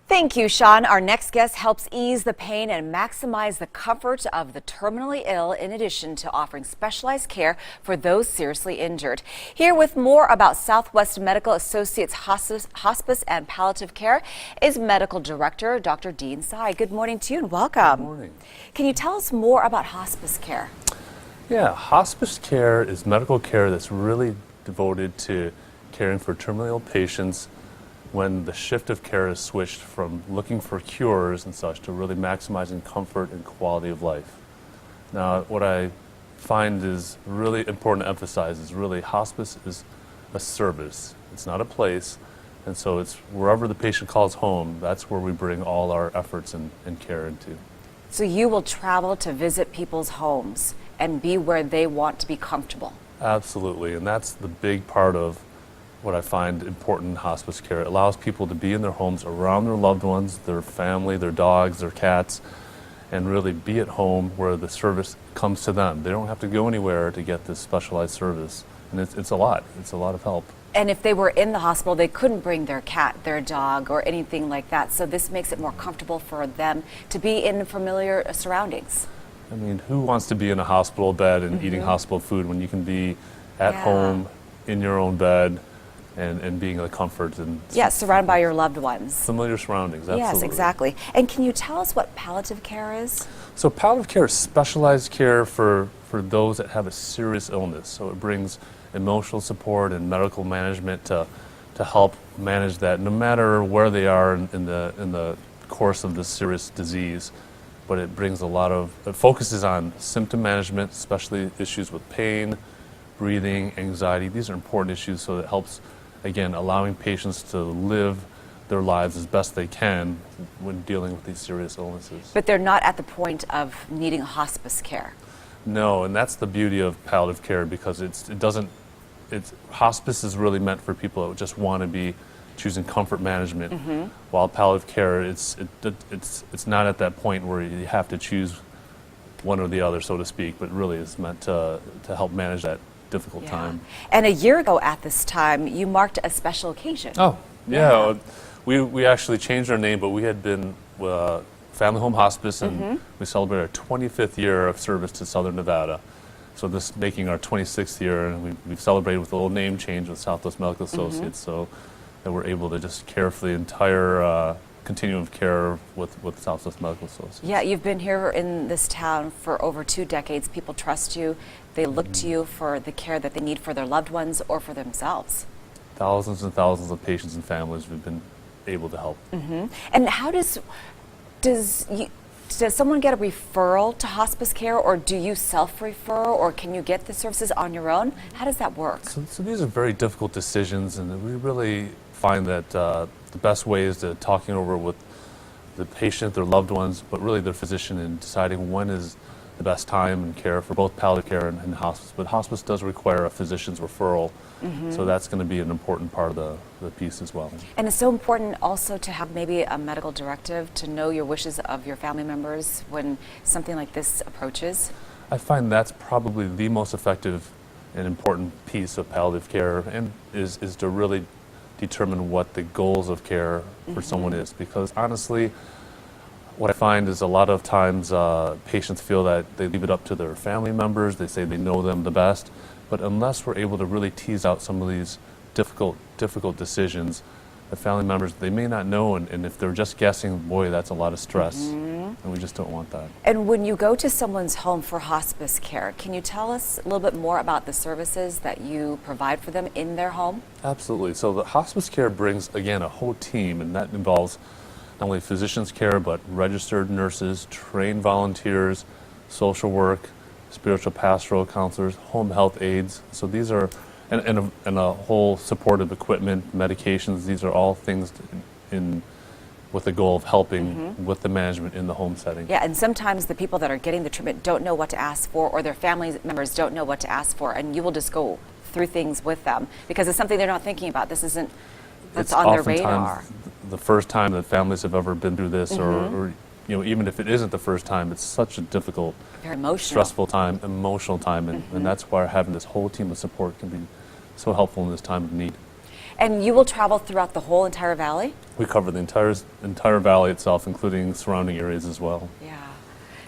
Thank you, Sean. Our next guest helps ease the pain and maximize the comfort of the terminally ill, in addition to offering specialized care for those seriously injured. Here with more about Southwest Medical Associates Hospice and Palliative Care is Medical Director Dr. Dean Tsai. Good morning to you and welcome. Good morning. Can you tell us more about hospice care? Yeah, hospice care is medical care that's really devoted to caring for terminally ill patients when the shift of care is switched from looking for cures and such to really maximizing comfort and quality of life. Now, what I find is really important to emphasize is really hospice is a service. It's not a place, and so it's wherever the patient calls home, that's where we bring all our efforts and care into. So you will travel to visit people's homes and be where they want to be comfortable. Absolutely, and that's the big part of what I find important in hospice care. It allows people to be in their homes around their loved ones, their family, their dogs, their cats, and really be at home where the service comes to them. They don't have to go anywhere to get this specialized service, and it's a lot. It's a lot of help. And if they were in the hospital, they couldn't bring their cat, their dog, or anything like that. So this makes it more comfortable for them to be in familiar surroundings. I mean, who wants to be in a hospital bed and eating hospital food when you can be at home in your own bed and being in the comfort and surrounded by your loved ones. Familiar surroundings, absolutely. Yes, exactly. And can you tell us what palliative care is? So palliative care is specialized care for those that have a serious illness. So it brings emotional support and medical management to help manage that, no matter where they are in the course of this serious disease. But it brings it focuses on symptom management, especially issues with pain, breathing, anxiety. These are important issues, so it helps, again, allowing patients to live their lives as best they can when dealing with these serious illnesses. But they're not at the point of needing hospice care. No, and that's the beauty of palliative care, because hospice is really meant for people that just want to be choosing comfort management, while palliative care, it's not at that point where you have to choose one or the other, so to speak, but really is meant to help manage that difficult time. And a year ago at this time, you marked a special occasion. Oh, yeah. We actually changed our name, but we had been Family Home Hospice, and we celebrated our 25th year of service to Southern Nevada. So this making our 26th year, and we've celebrated with a little name change with Southwest Medical Associates, so that we're able to just care for the entire continuum of care with Southwest Medical Associates. Yeah, you've been here in this town for over 2 decades. People trust you. They look to you for the care that they need for their loved ones or for themselves. Thousands and thousands of patients and families we've been able to help. And how does someone get a referral to hospice care, or do you self-refer, or can you get the services on your own? How does that work? So these are very difficult decisions, and we really find that the best way is to talking over with the patient, their loved ones, but really their physician, and deciding when is the best time and care for both palliative care and hospice. But hospice does require a physician's referral, so that's going to be an important part of the piece as well. And it's so important also to have maybe a medical directive to know your wishes of your family members when something like this approaches. I find that's probably the most effective and important piece of palliative care, and is to really determine what the goals of care for someone is. Because honestly, what I find is a lot of times patients feel that they leave it up to their family members. They say they know them the best. But unless we're able to really tease out some of these difficult decisions, the family members, they may not know. And if they're just guessing, boy, that's a lot of stress. And we just don't want that. And when you go to someone's home for hospice care, can you tell us a little bit more about the services that you provide for them in their home? Absolutely. So the hospice care brings, again, a whole team, and that involves not only physician's care, but registered nurses, trained volunteers, social work, spiritual pastoral counselors, home health aides. So these are, and a whole supportive equipment, medications. These are all things with the goal of helping with the management in the home setting. Yeah, and sometimes the people that are getting the treatment don't know what to ask for, or their family members don't know what to ask for, and you will just go through things with them because it's something they're not thinking about. This isn't what's on their radar. The first time that families have ever been through this, or even if it isn't the first time, it's such a difficult, very emotional, stressful time, emotional time, and that's why having this whole team of support can be so helpful in this time of need. And you will travel throughout the whole entire valley? We cover the entire valley itself, including surrounding areas as well. Yeah.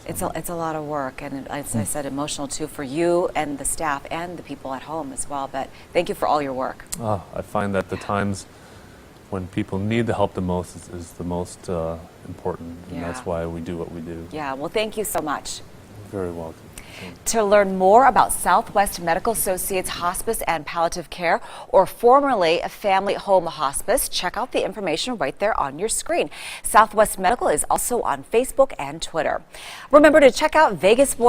It's a lot of work, and as I said, emotional too for you and the staff and the people at home as well. But thank you for all your work. I find that the times when people need the help the most is the most important, and that's why we do what we do. Yeah, well, thank you so much. You're very welcome. To learn more about Southwest Medical Associates Hospice and Palliative Care, or formerly Family Home Hospice, check out the information right there on your screen. Southwest Medical is also on Facebook and Twitter. Remember to check out Vegas Morning